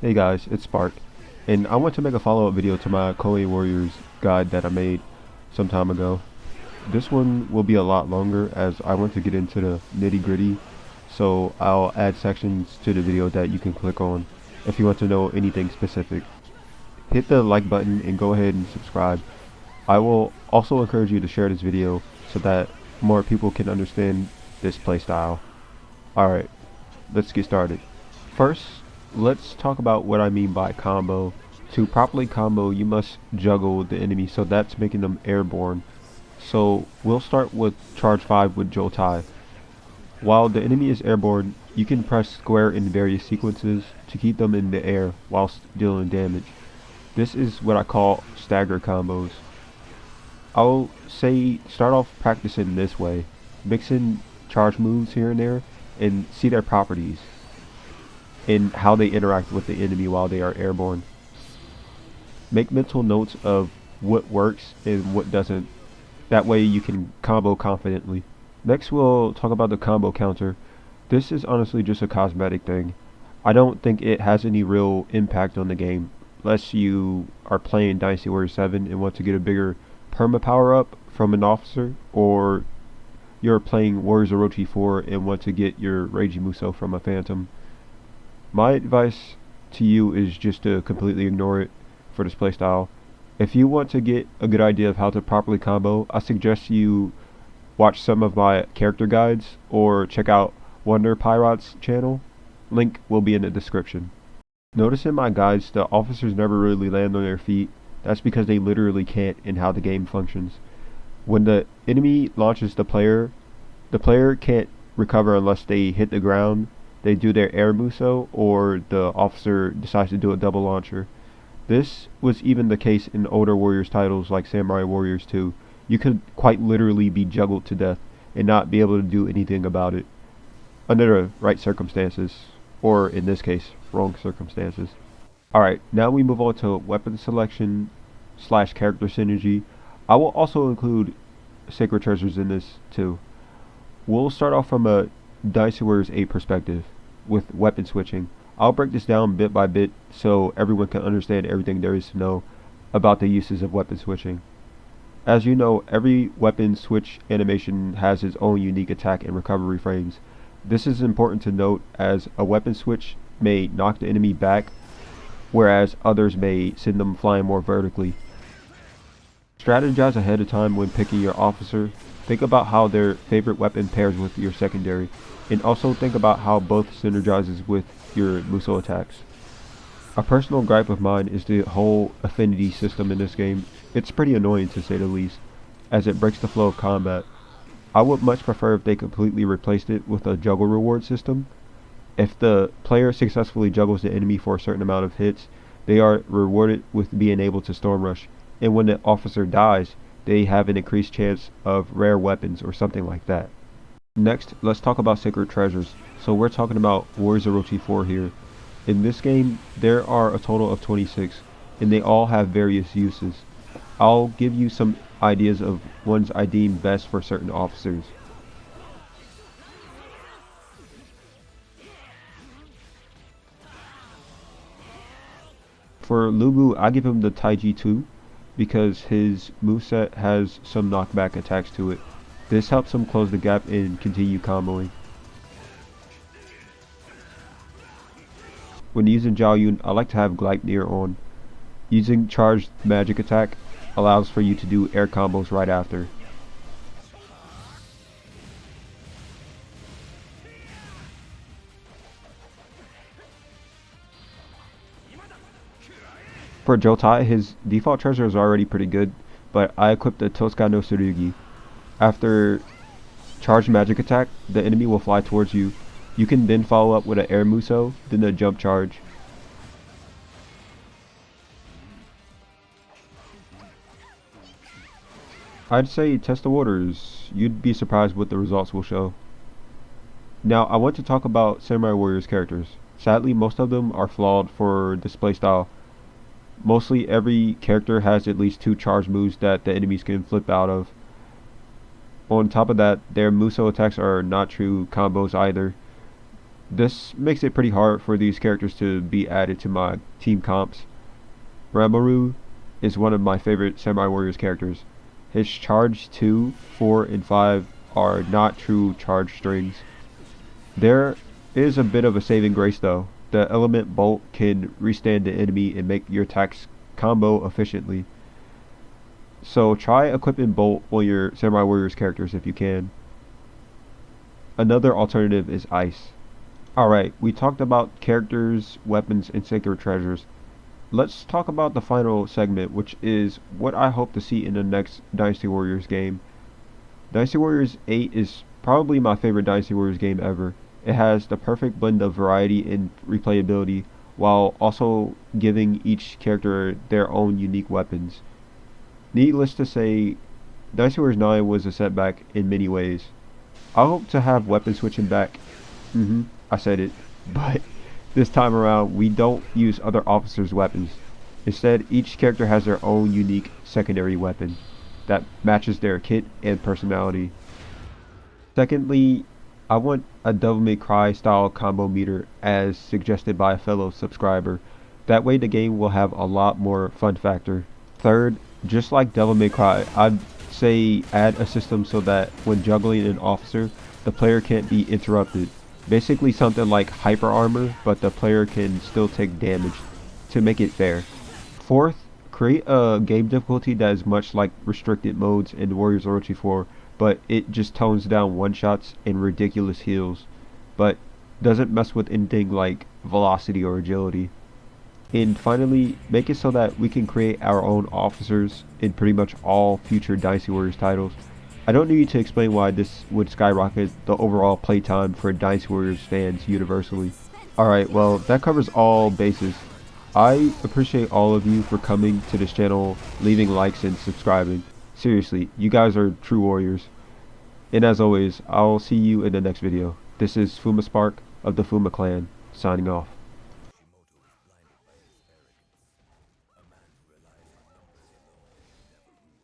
Hey guys, it's Spark, and I want to make a follow-up video to my Koei Warriors guide that I made some time ago. This one will be a lot longer as I want to get into the nitty-gritty, so I'll add sections to the video that you can click on if you want to know anything specific. Hit the like button and go ahead and subscribe. I will also encourage you to share this video so that more people can understand this playstyle. Alright, let's get started. First, let's talk about what I mean by combo. To properly combo, you must juggle the enemy, so that's making them airborne. So we'll start with charge 5 with Joltai. While the enemy is airborne, you can press square in various sequences to keep them in the air whilst dealing damage. This is what I call stagger combos. I'll say start off practicing this way. Mix in charge moves here and there and see their properties and how they interact with the enemy while they are airborne. Make mental notes of what works and what doesn't. That way you can combo confidently. Next we'll talk about the combo counter. This is honestly just a cosmetic thing. I don't think it has any real impact on the game, unless you are playing Dynasty Warrior 7 and want to get a bigger perma power up from an officer, or you're playing Warriors Orochi 4 and want to get your Reiji Musou from a phantom. My advice to you is just to completely ignore it for this playstyle. If you want to get a good idea of how to properly combo, I suggest you watch some of my character guides or check out Wonderpierrot's channel. Link will be in the description. Notice in my guides the officers never really land on their feet. That's because they literally can't in how the game functions. When the enemy launches the player can't recover unless they hit the ground, they do their air muso, or the officer decides to do a double launcher. This was even the case in older Warriors titles like Samurai Warriors 2. You could quite literally be juggled to death and not be able to do anything about it under the right circumstances, or in this case, wrong circumstances. Alright, now we move on to weapon selection / character synergy. I will also include sacred treasures in this too. We'll start off from a Dynasty Warriors 8 perspective with weapon switching. I'll break this down bit by bit so everyone can understand everything there is to know about the uses of weapon switching. As you know, every weapon switch animation has its own unique attack and recovery frames. This is important to note as a weapon switch may knock the enemy back, whereas others may send them flying more vertically. Strategize ahead of time when picking your officer. Think about how their favorite weapon pairs with your secondary, and also think about how both synergizes with your Musou attacks. A personal gripe of mine is the whole affinity system in this game. It's pretty annoying to say the least, as it breaks the flow of combat. I would much prefer if they completely replaced it with a juggle reward system. If the player successfully juggles the enemy for a certain amount of hits, they are rewarded with being able to storm rush, and when the officer dies, they have an increased chance of rare weapons or something like that. Next, let's talk about sacred treasures. So we're talking about Warriors Orochi 4 here. In this game, there are a total of 26, and they all have various uses. I'll give you some ideas of ones I deem best for certain officers. For Lubu, I give him the Taiji 2 because his moveset has some knockback attacks to it. This helps him close the gap and continue comboing. When using Zhao Yun, I like to have Gleipnir on. Using charged magic attack allows for you to do air combos right after. For Jotai, his default treasure is already pretty good, but I equipped the Tosuka no Tsurugi. After charged magic attack, the enemy will fly towards you. You can then follow up with an air muso, then a jump charge. I'd say test the waters. You'd be surprised what the results will show. Now I want to talk about Samurai Warriors characters. Sadly, most of them are flawed for this playstyle. Mostly every character has at least 2 charge moves that the enemies can flip out of. On top of that, their Musou attacks are not true combos either. This makes it pretty hard for these characters to be added to my team comps. Ranmaru is one of my favorite Samurai Warriors characters. His charge 2, 4, and 5 are not true charge strings. There is a bit of a saving grace though. The element bolt can restand the enemy and make your attacks combo efficiently. So try equipping bolt on your Samurai Warriors characters if you can. Another alternative is ice. Alright, we talked about characters, weapons, and sacred treasures. Let's talk about the final segment, which is what I hope to see in the next Dynasty Warriors game. Dynasty Warriors 8 is probably my favorite Dynasty Warriors game ever. It has the perfect blend of variety and replayability, while also giving each character their own unique weapons. Needless to say, Dynasty Warriors 9 was a setback in many ways. I hope to have weapon switching back. I said it. But this time around, we don't use other officers' weapons. Instead, each character has their own unique secondary weapon that matches their kit and personality. Secondly, I want a Devil May Cry style combo meter as suggested by a fellow subscriber. That way the game will have a lot more fun factor. Third, just like Devil May Cry, I'd say add a system so that when juggling an officer, the player can't be interrupted. Basically something like hyper armor, but the player can still take damage to make it fair. Fourth, create a game difficulty that is much like restricted modes in Warriors Loyalty 4, but it just tones down one-shots and ridiculous heals, but doesn't mess with anything like velocity or agility. And finally, make it so that we can create our own officers in pretty much all future Dynasty Warriors titles. I don't need to explain why this would skyrocket the overall playtime for Dynasty Warriors fans universally. Alright, well, that covers all bases. I appreciate all of you for coming to this channel, leaving likes and subscribing. Seriously, you guys are true warriors. And as always, I'll see you in the next video. This is FumaSpark of the Fuma Clan, signing off.